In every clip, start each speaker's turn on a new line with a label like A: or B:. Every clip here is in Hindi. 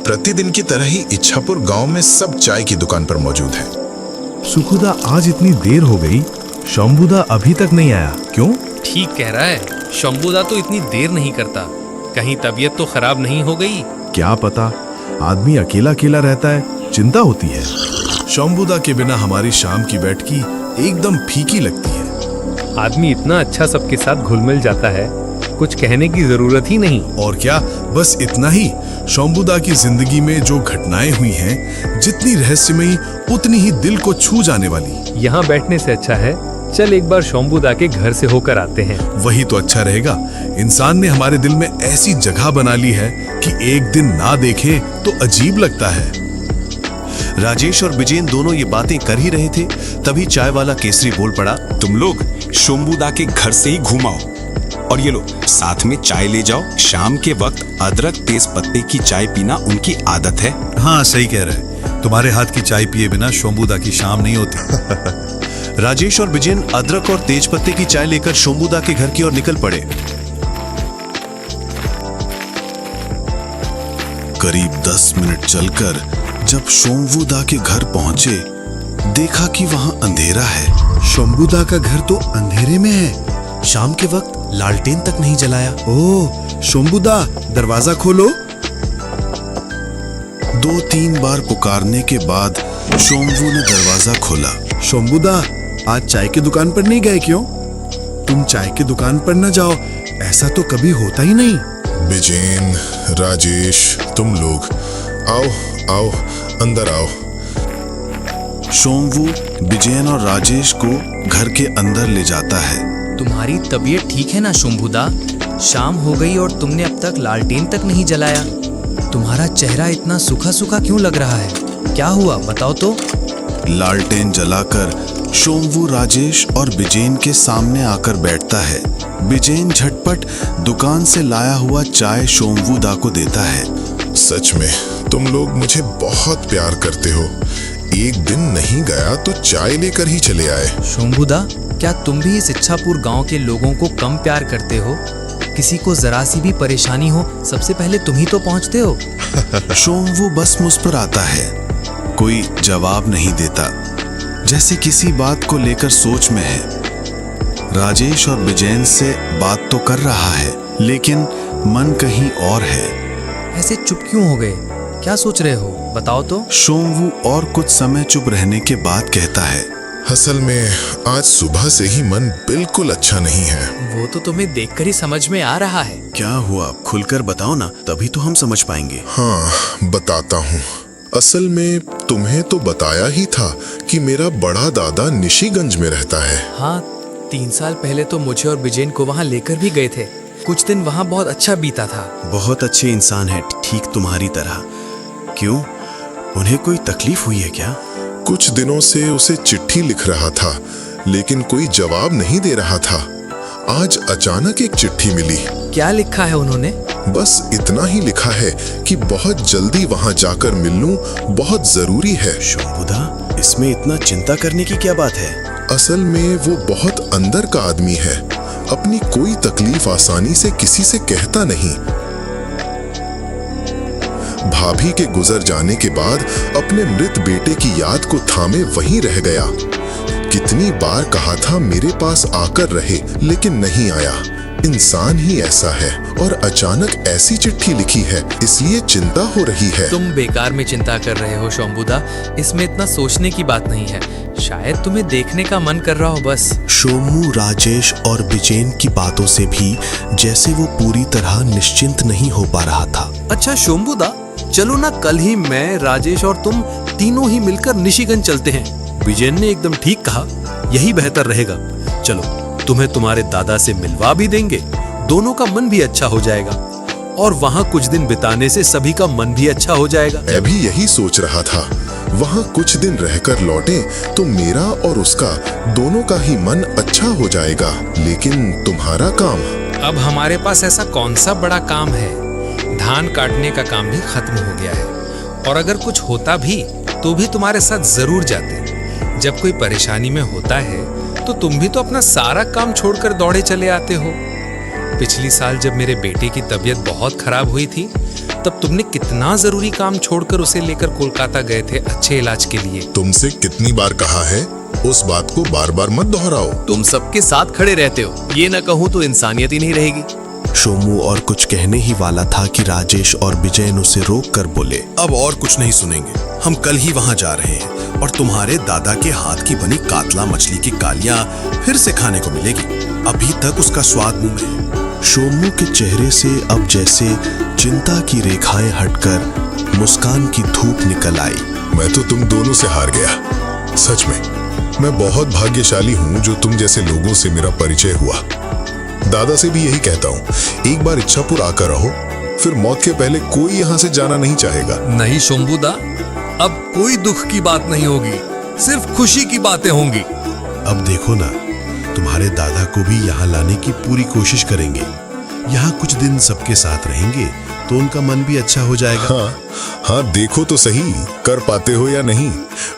A: प्रतिदिन की तरह ही इच्छापुर गांव में सब चाय की दुकान पर मौजूद है।
B: सुखुदा, आज इतनी देर हो गई, शंभुदा अभी तक नहीं आया, क्यों?
C: ठीक कह रहा है, शंभुदा तो इतनी देर नहीं करता। कहीं तबीयत तो खराब नहीं हो गई?
B: क्या पता, आदमी अकेला अकेला रहता है, चिंता होती है। शंभुदा के बिना हमारी शाम की बैठकी एकदम फीकी लगती है।
C: आदमी इतना अच्छा सबके साथ घुल मिल जाता है, कुछ कहने की जरूरत ही नहीं।
B: और क्या, बस इतना ही। शंभुदा की जिंदगी में जो घटनाएं हुई हैं, जितनी रहस्यमयी उतनी ही दिल को छू जाने वाली।
C: यहाँ बैठने से अच्छा है चल एक बार शंभुदा के घर से होकर आते हैं।
B: वही तो अच्छा रहेगा। इंसान ने हमारे दिल में ऐसी जगह बना ली है कि एक दिन ना देखे तो अजीब लगता है।
D: राजेश और बिजेन दोनों ये बातें कर ही रहे थे, तभी चाय वाला केसरी बोल पड़ा,
E: तुम लोग शंभुदा के घर से ही घुमाओ और ये लो साथ में चाय ले जाओ। शाम के वक्त अदरक तेज पत्ते की चाय पीना उनकी आदत है।
F: हाँ, सही कह रहे हैं। तुम्हारे हाथ की चाय पिए बिना शंभुदा की शाम नहीं होती।
D: राजेश और बिजेन अदरक और तेज पत्ते की चाय लेकर शंभुदा के घर की ओर निकल पड़े।
A: करीब 10 मिनट चलकर जब शंभुदा के घर पहुंचे, देखा कि वहां अंधेरा है।
G: शंभुदा का घर तो अंधेरे में है।
D: शाम के वक्त लालटेन तक नहीं जलाया।
G: ओह, शंभुदा, दरवाजा खोलो।
A: 2-3 बार पुकारने के बाद शंभू ने दरवाजा खोला।
G: शंभुदा, आज चाय की दुकान पर नहीं गए क्यों? तुम चाय की दुकान पर न जाओ, ऐसा तो कभी होता ही नहीं।
A: बिजेन, राजेश, तुम लोग आओ आओ, अंदर आओ। शंभू बिजेन और राजेश को घर के अंदर ले जाता है।
H: तुम्हारी तबीयत ठीक है ना शंभुदा? शाम हो गई और तुमने अब तक लालटेन तक नहीं जलाया। तुम्हारा चेहरा इतना सूखा सूखा क्यों लग रहा है? क्या हुआ, बताओ तो।
A: लालटेन जलाकर शंभू राजेश और बिजेन के सामने आकर बैठता है। बिजेन झटपट दुकान से लाया हुआ चाय शंभुदा को देता है। सच में तुम लोग मुझे बहुत प्यार करते हो। एक दिन नहीं गया तो चाय लेकर ही चले आए।
H: शंभुदा, क्या तुम भी इस इच्छापुर गांव के लोगों को कम प्यार करते हो? किसी को जरा सी भी परेशानी हो सबसे पहले तुम ही तो पहुंचते हो।
A: शंभू बस मुस्कुराता है, कोई जवाब नहीं देता, जैसे किसी बात को लेकर सोच में है। राजेश और बिजेन से बात तो कर रहा है, लेकिन मन कहीं और है।
H: ऐसे चुप क्यों हो गए? क्या सोच रहे हो, बताओ तो।
A: शंभू और कुछ समय चुप रहने के बाद कहता है, असल में आज सुबह से ही मन बिल्कुल अच्छा नहीं है।
H: वो तो तुम्हें देखकर ही समझ में आ रहा है।
D: क्या हुआ, खुलकर बताओ ना, तभी तो हम समझ पाएंगे।
A: हाँ, बताता हूँ। असल में तुम्हें तो बताया ही था कि मेरा बड़ा दादा निशिगंज में रहता है।
H: हाँ, 3 साल पहले तो मुझे और बिजेन को वहाँ लेकर भी गए थे। कुछ दिन वहाँ बहुत अच्छा बीता था।
D: बहुत अच्छे इंसान है, ठीक तुम्हारी तरह। क्यों, उन्हें कोई तकलीफ हुई है क्या?
A: कुछ दिनों से उसे चिट्ठी लिख रहा था, लेकिन कोई जवाब नहीं दे रहा था। आज अचानक एक चिट्ठी मिली।
H: क्या लिखा है उन्होंने?
A: बस इतना ही लिखा है कि बहुत जल्दी वहां जाकर मिल लूं, बहुत जरूरी है।
D: शंभुदा, इसमें इतना चिंता करने की क्या बात है?
A: असल में वो बहुत अंदर का आदमी है, अपनी कोई तकलीफ आसानी से किसी से कहता नहीं। भाभी के गुजर जाने के बाद अपने मृत बेटे की याद को थामे वहीं रह गया। कितनी बार कहा था मेरे पास आकर रहे, लेकिन नहीं आया। इंसान ही ऐसा है, और अचानक ऐसी चिट्ठी लिखी है, इसलिए चिंता हो रही है।
H: तुम बेकार में चिंता कर रहे हो शंभुदा, इसमें इतना सोचने की बात नहीं है। शायद तुम्हें देखने का मन कर रहा हो बस।
D: शोमू, राजेश और बिजेन की बातों से भी जैसे वो पूरी तरह निश्चिंत नहीं हो पा रहा था।
I: अच्छा शंभुदा, चलो ना कल ही मैं, राजेश और तुम तीनों ही मिलकर निशिगंज चलते हैं। बिजेन ने एकदम ठीक कहा, यही बेहतर रहेगा। चलो, तुम्हें तुम्हारे दादा से मिलवा भी देंगे, दोनों का मन भी अच्छा हो जाएगा, और वहाँ कुछ दिन बिताने से सभी का मन भी अच्छा हो जाएगा।
A: मैं भी यही सोच रहा था, वहाँ कुछ दिन रहकर लौटे तो मेरा और उसका दोनों का ही मन अच्छा हो जाएगा। लेकिन तुम्हारा काम?
C: अब हमारे पास ऐसा कौन सा बड़ा काम है? धान काटने का काम भी खत्म हो गया है, और अगर कुछ होता भी तो भी तुम्हारे साथ जरूर जाते। जब कोई परेशानी में होता है तो तुम भी तो अपना सारा काम छोड़कर दौड़े चले आते हो। पिछली साल जब मेरे बेटे की तबीयत बहुत खराब हुई थी तब तुमने कितना जरूरी काम छोड़कर उसे लेकर कोलकाता गए थे अच्छे इलाज के लिए।
J: तुमसे कितनी बार कहा है उस बात को बार बार मत दोहराओ।
I: तुम सबके साथ खड़े रहते हो, ये ना कहूँ तो इंसानियत ही नहीं रहेगी।
D: शोमू और कुछ कहने ही वाला था कि राजेश और विजयन उसे रोक कर बोले,
G: अब और कुछ नहीं सुनेंगे, हम कल ही वहां जा रहे हैं और तुम्हारे दादा के हाथ की बनी कातला मछली की कालियां फिर से खाने को मिलेगी। अभी तक उसका स्वाद मुंह में है।
D: शोमू के चेहरे से अब जैसे चिंता की रेखाएं हटकर मुस्कान की धूप निकल आई।
J: मैं तो तुम दोनों से हार गया। सच में मैं बहुत भाग्यशाली हूँ जो तुम जैसे लोगों से मेरा परिचय हुआ। दादा से भी यही कहता हूँ, एक बार इच्छापुर आकर रहो, फिर मौत के पहले कोई यहाँ से जाना नहीं चाहेगा।
F: नहीं शंभूदा, अब कोई दुख की बात नहीं होगी, सिर्फ खुशी की बातें होंगी।
B: अब देखो ना, तुम्हारे दादा को भी यहाँ लाने की पूरी कोशिश करेंगे। यहाँ कुछ दिन सबके साथ रहेंगे तो उनका मन भी अच्छा हो जाएगा।
J: हाँ, देखो तो सही कर पाते हो या नहीं।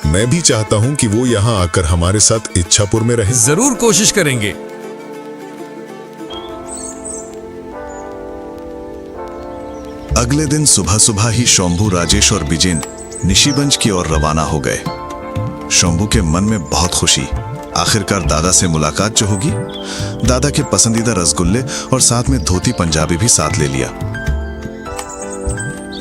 J: मैं भी चाहता हूँ कि वो यहाँ आकर हमारे साथ इच्छापुर में रहे।
F: जरूर कोशिश करेंगे।
A: अगले दिन सुबह सुबह ही शंभू, राजेश और विजेन निशिगंज की ओर रवाना हो गए। शंभू के मन में बहुत खुशी, आखिरकार दादा से मुलाकात जो होगी। दादा के पसंदीदा रसगुल्ले और साथ में धोती पंजाबी भी साथ ले लिया।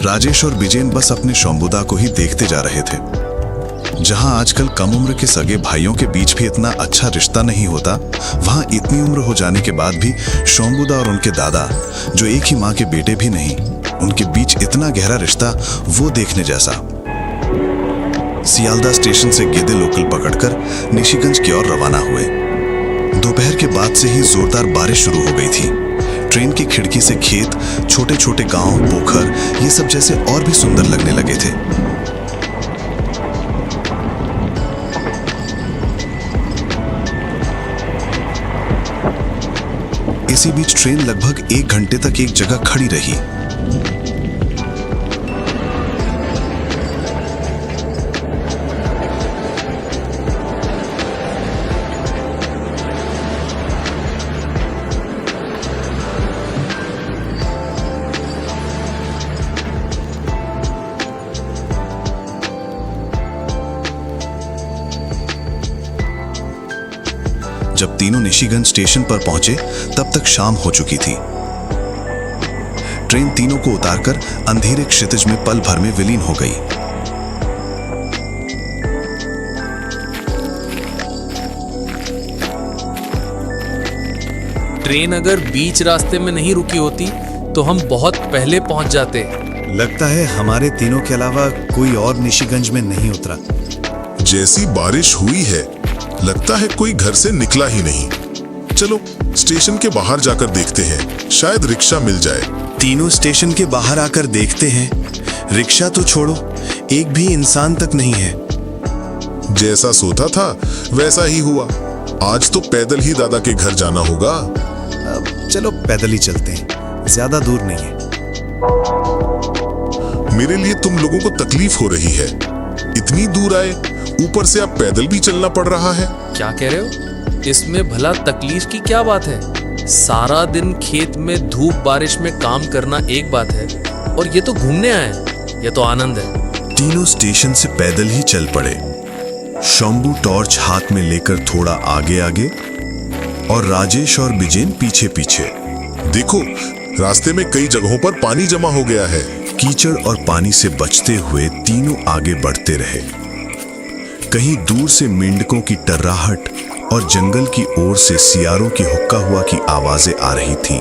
A: राजेश और विजेन बस अपने शंभूदा को ही देखते जा रहे थे। जहां आजकल कम उम्र के सगे भाइयों के बीच भी इतना अच्छा रिश्ता नहीं होता, वहां इतनी उम्र हो जाने के बाद भी शंभूदा और उनके दादा, जो एक ही माँ के बेटे भी नहीं, उनके बीच इतना गहरा रिश्ता, वो देखने जैसा। सियालदा स्टेशन से गेदे लोकल पकड़कर निशिगंज की ओर रवाना हुए। दोपहर के बाद से ही जोरदार बारिश शुरू हो गई थी। ट्रेन की खिड़की से खेत, छोटे छोटे गांव, पोखर, ये सब जैसे और भी सुंदर लगने लगे थे। इसी बीच ट्रेन लगभग 1 घंटे तक एक जगह खड़ी रही। जब तीनों निशिगंज स्टेशन पर पहुंचे तब तक शाम हो चुकी थी। ट्रेन तीनों को उतारकर अंधेरे क्षितिज में पल भर में विलीन हो गई।
I: ट्रेन अगर बीच रास्ते में नहीं रुकी होती तो हम बहुत पहले पहुंच जाते।
G: लगता है हमारे तीनों के अलावा कोई और निशिगंज में नहीं उतरा।
J: जैसी बारिश हुई है, लगता है कोई घर से निकला ही नहीं। चलो स्टेशन के बाहर जाकर देखते हैं, शायद रिक्शा मिल जाए।
D: तीनों स्टेशन के बाहर आकर देखते हैं। रिक्शा तो छोड़ो, एक भी इंसान तक नहीं है।
J: जैसा सोचा था वैसा ही हुआ। आज तो पैदल ही दादा के घर जाना होगा।
G: अब चलो पैदल ही चलते हैं, ज्यादा दूर नहीं है।
J: मेरे लिए तुम लोगों को तकलीफ हो रही है। इतनी दूर आए, ऊपर से अब पैदल भी चलना पड़ रहा है।
I: क्या कह रहे हो? इसमें भला तकलीफ की क्या बात है? सारा दिन खेत में धूप बारिश में काम करना एक बात है, और ये तो घूमने आए हैं, ये तो आनंद है।
A: तीनों स्टेशन से पैदल ही चल पड़े। शंभू टॉर्च हाथ में लेकर थोड़ा आगे आगे और राजेश और विजेन पीछे पीछे।
J: देखो, रास्ते में कई जगहों पर पानी जमा हो गया है।
A: कीचड़ और पानी से बचते हुए तीनों आगे बढ़ते रहे। कहीं दूर से मेंढकों की टर्राहट और जंगल की ओर से सियारों की हुक्का हुआ की आवाजें आ रही थीं।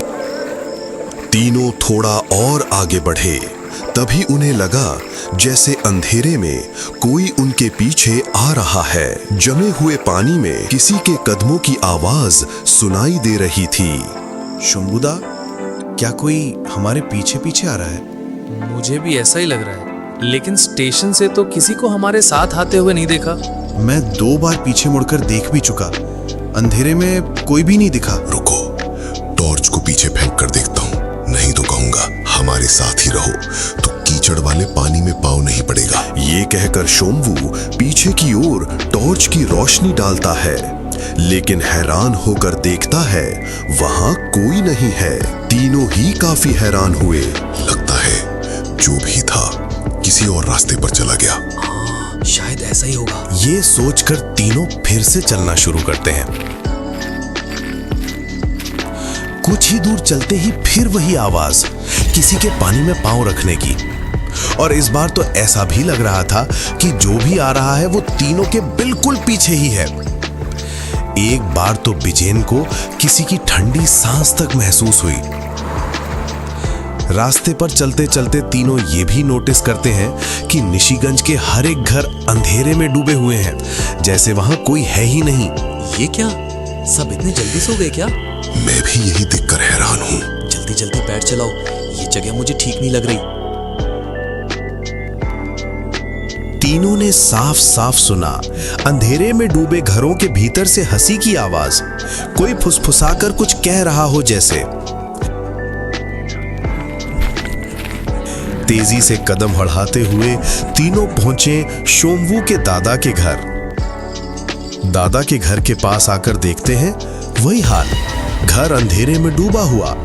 D: तीनों थोड़ा और आगे बढ़े, तभी उन्हें लगा जैसे अंधेरे में कोई उनके पीछे आ रहा है। जमे हुए पानी में किसी के कदमों की आवाज सुनाई दे रही थी।
G: शंभूदा, क्या कोई हमारे पीछे पीछे आ रहा है?
I: मुझे भी ऐसा ही लग रहा है, लेकिन स्टेशन से तो किसी को हमारे साथ आते हुए नहीं देखा।
G: मैं 2 बार पीछे मुड़कर देख भी चुका, अंधेरे में कोई भी नहीं दिखा।
J: रुको, टॉर्च को पीछे फेंक कर देखता हूँ, नहीं तो कहूंगा हमारे साथ ही रहो, तो कीचड़ वाले पानी में पाँव नहीं पड़ेगा।
D: ये कहकर शंभू पीछे की ओर टॉर्च की रोशनी डालता है, लेकिन हैरान होकर देखता है वहां कोई नहीं है। तीनों ही काफी हैरान हुए।
J: लगता है जो भी था किसी और रास्ते पर चला गया।
H: हाँ, शायद ऐसा ही होगा।
G: ये सोचकर तीनों फिर से चलना शुरू करते हैं। कुछ ही दूर चलते ही फिर वही आवाज, किसी के पानी में पांव रखने की। और इस बार तो ऐसा भी लग रहा था कि जो भी आ रहा है वो तीनों के बिल्कुल पीछे ही है। एक बार तो बिजेन को किसी की ठंडी सांस तक महसूस हुई। रास्ते पर चलते चलते तीनों ये भी नोटिस करते हैं कि निशिगंज के हर एक घर अंधेरे में डूबे हुए हैं, जैसे वहां कोई है ही नहीं।
H: ये क्या, सब इतने जल्दी सो गए क्या?
J: मैं भी यही देखकर हैरान हूं।
H: जल्दी जल्दी पैर चलाओ, ये जगह मुझे ठीक नहीं लग रही।
G: तीनों ने साफ साफ सुना अंधेरे में डूबे घरों के भीतर से हंसी की आवाज, कोई फुसफुसाकर कुछ कह रहा हो जैसे। तेजी से कदम बढ़ाते हुए तीनों पहुंचे शोम्वू के दादा के घर। दादा के घर के पास आकर देखते हैं वही हाल, घर अंधेरे में डूबा हुआ।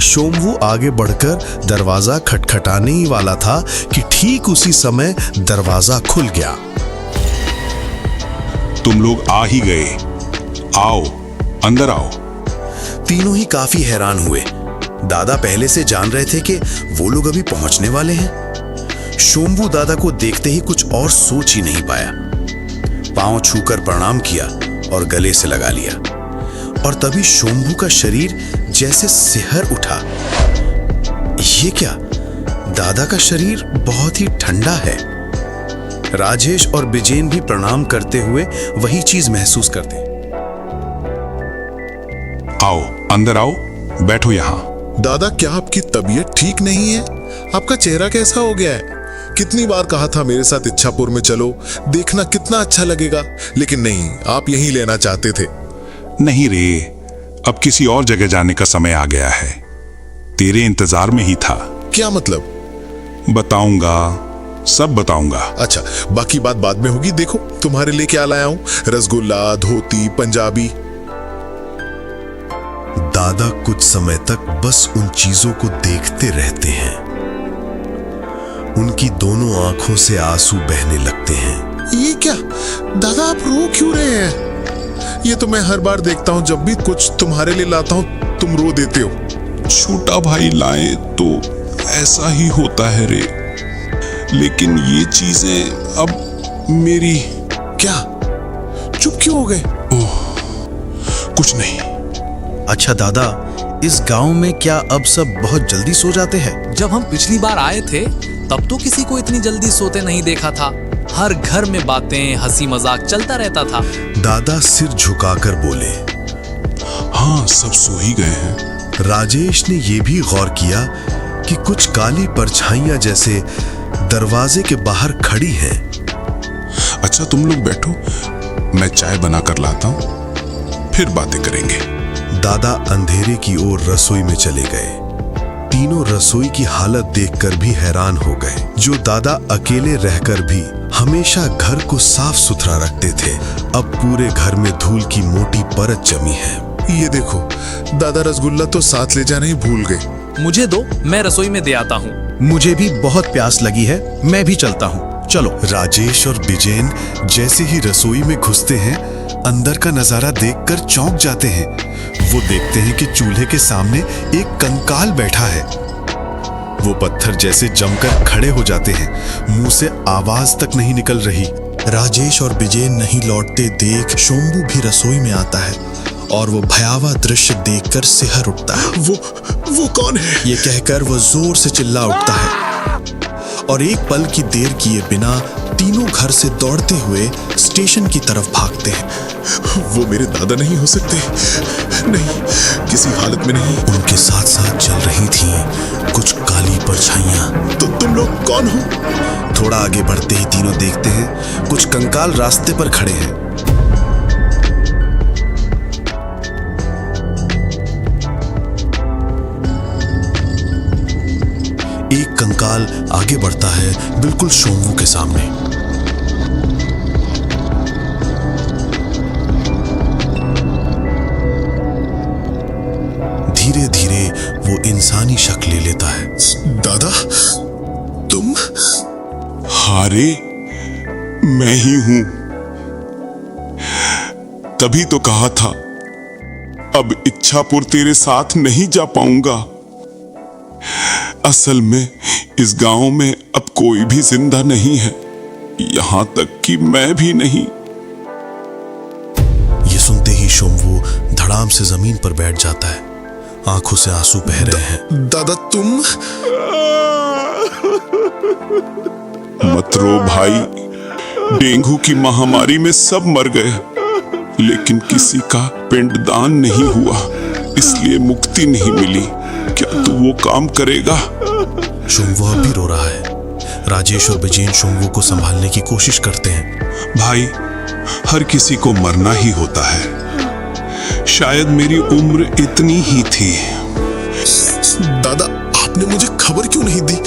G: शोम्वू आगे बढ़कर दरवाजा खटखटाने ही वाला था कि ठीक उसी समय दरवाजा खुल गया।
E: तुम लोग आ ही गए, आओ अंदर आओ।
G: तीनों ही काफी हैरान हुए। दादा पहले से जान रहे थे कि वो लोग अभी पहुंचने वाले हैं। शोम्वू दादा को देखते ही कुछ और सोच ही नहीं पाया। पांव छूकर प्रणाम किया और गले से लगा लिया। और तभी शोम्वू का शरीर जैसे सिहर उठा। ये क्या, दादा का शरीर बहुत ही ठंडा है। राजेश और बिजेन भी प्रणाम करते हुए वही चीज महसूस करते।
E: आओ अंदर आओ, बैठो यहाँ।
J: दादा, क्या आपकी तबीयत ठीक नहीं है? आपका चेहरा कैसा हो गया है? कितनी बार कहा था मेरे साथ इच्छापुर में चलो, देखना कितना अच्छा लगेगा, लेकिन नहीं, आप यहीं लेना चाहते थे।
E: नहीं रे, अब किसी और जगह जाने का समय आ गया है। तेरे इंतजार में ही था।
J: क्या मतलब?
E: बताऊंगा, सब बताऊंगा।
J: अच्छा, बाकी बात बाद में होगी। देखो तुम्हारे लिए क्या लाया हूं, रसगुल्ला, धोती, पंजाबी।
G: दादा कुछ समय तक बस उन चीजों को देखते रहते हैं। उनकी दोनों आंखों से आंसू बहने लगते हैं।
J: ये क्या दादा, आप रो क्यों रहे हैं? ये तो मैं हर बार देखता हूं, जब भी कुछ तुम्हारे लिए लाता हूं तुम रो देते हो।
E: छोटा भाई लाए तो ऐसा ही होता है रे, लेकिन ये चीजें अब मेरी।
J: क्या, चुप क्यों हो गए?
E: ओह, कुछ नहीं।
G: अच्छा दादा, इस गांव में क्या अब सब बहुत जल्दी सो जाते हैं?
H: जब हम पिछली बार आए थे तब तो किसी को इतनी जल्दी सोते नहीं देखा था। हर घर में बातें, हंसी मजाक चलता रहता था।
G: दादा सिर झुकाकर बोले।
E: हाँ, सब सो ही गए हैं।
G: राजेश ने यह भी गौर किया कि कुछ काली परछाइयां जैसे दरवाजे के बाहर खड़ी हैं।
E: अच्छा तुम लोग बैठो, मैं चाय बना कर लाता हूं, फिर बातें करेंगे।
G: दादा अंधेरे की ओर रसोई में चले गए। तीनों रसोई की हालत देखकर भी हैरान हो गए। जो दादा अकेले रहकर भी हमेशा घर को साफ सुथरा रखते थे, अब पूरे घर में धूल की मोटी परत जमी है।
J: ये देखो, दादा रसगुल्ला तो साथ ले जाना ही भूल गए।
H: मुझे दो, मैं रसोई में दे आता हूँ।
G: मुझे भी बहुत प्यास लगी है, मैं भी चलता हूँ, चलो। राजेश और बिजेन जैसे ही रसोई में घुसते हैं, अंदर का नजारा देखकर चौंक जाते हैं। वो देखते हैं कि चूल्हे के सामने एक कंकाल बैठा है। वो पत्थर जैसे जमकर खड़े हो जाते हैं, मुंह से आवाज तक नहीं निकल रही। राजेश और बिजेन नहीं लौटते देख शोम्बू भी रसोई में आता है और वो भयावह दृश्य देखकर सिहर उठता है।
J: वो कौन है?
G: ये कहकर वो जोर से चिल्ला उठता है और एक पल की देर किए बिना तीनों घर से दौड़ते हुए स्टेशन की तरफ भागते हैं।
J: वो मेरे दादा नहीं हो सकते, नहीं, किसी हालत में नहीं।
G: उनके साथ साथ चल रही थी कुछ काली परछाइयां।
J: तो तुम लोग कौन हो?
G: थोड़ा आगे बढ़ते ही तीनों देखते हैं कुछ कंकाल रास्ते पर खड़े हैं। एक कंकाल आगे बढ़ता है बिल्कुल शोम्वू के सामने। धीरे धीरे वो इंसानी शक्ल ले लेता है।
J: दादा, तुम?
K: हारे, मैं ही हूं। तभी तो कहा था अब इच्छापुर तेरे साथ नहीं जा पाऊंगा। असल में इस गांव में अब कोई भी जिंदा नहीं है, यहां तक कि मैं भी नहीं।
G: ये सुनते ही शोम्वू धड़ाम से जमीन पर बैठ जाता है। आंखों से आंसू बह रहे हैं।
J: दादा, तुम?
K: मत रो भाई, डेंगू की महामारी में सब मर गए, लेकिन किसी का पिंडदान नहीं हुआ, इसलिए मुक्ति नहीं मिली। क्या तू वो काम करेगा?
G: शोम्वू अब भी रो रहा है। राजेश और बिजेन शोम्वू को संभालने की कोशिश करते हैं।
K: भाई, हर किसी को मरना ही होता है। शायद मेरी उम्र इतनी ही थी।
J: दादा, आपने मुझे खबर क्यों नहीं दी?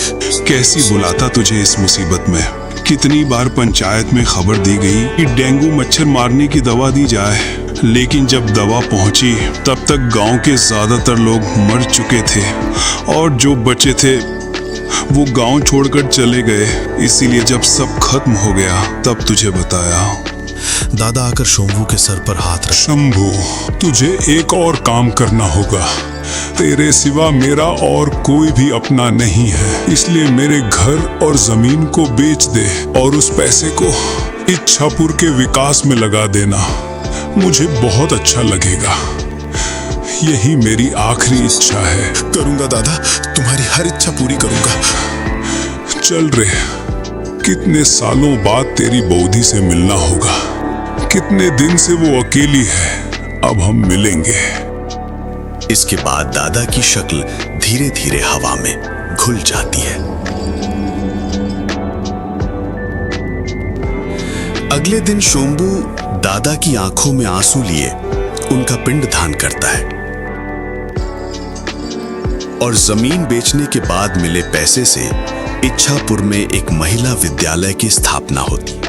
K: कैसी बुलाता तुझे इस मुसीबत में। कितनी बार पंचायत में खबर दी गई कि डेंगू मच्छर मारने की दवा दी जाए, लेकिन जब दवा पहुंची तब तक गांव के ज्यादातर लोग मर चुके थे और जो बचे थे वो गांव छोड़कर चले गए। इसीलिए जब सब खत्म हो गया तब तुझे बताया।
G: दादा आकर शोम्वू के सर पर हाथ रख।
K: शंभू, तुझे एक और काम करना होगा। तेरे सिवा मेरा और कोई भी अपना नहीं है, इसलिए मेरे घर और जमीन को बेच दे और उस पैसे को इच्छापुर के विकास में लगा देना। मुझे बहुत अच्छा लगेगा। यही मेरी आखिरी इच्छा है।
J: करूंगा दादा, तुम्हारी हर इच्छा पूरी करूंगा।
K: चल रे, कितने सालों बाद तेरी बौदी से मिलना होगा। कितने दिन से वो अकेली है, अब हम मिलेंगे।
G: इसके बाद दादा की शक्ल धीरे धीरे हवा में घुल जाती है। अगले दिन शोम्बू दादा की आंखों में आंसू लिए उनका पिंड दान करता है और जमीन बेचने के बाद मिले पैसे से इच्छापुर में एक महिला विद्यालय की स्थापना होती।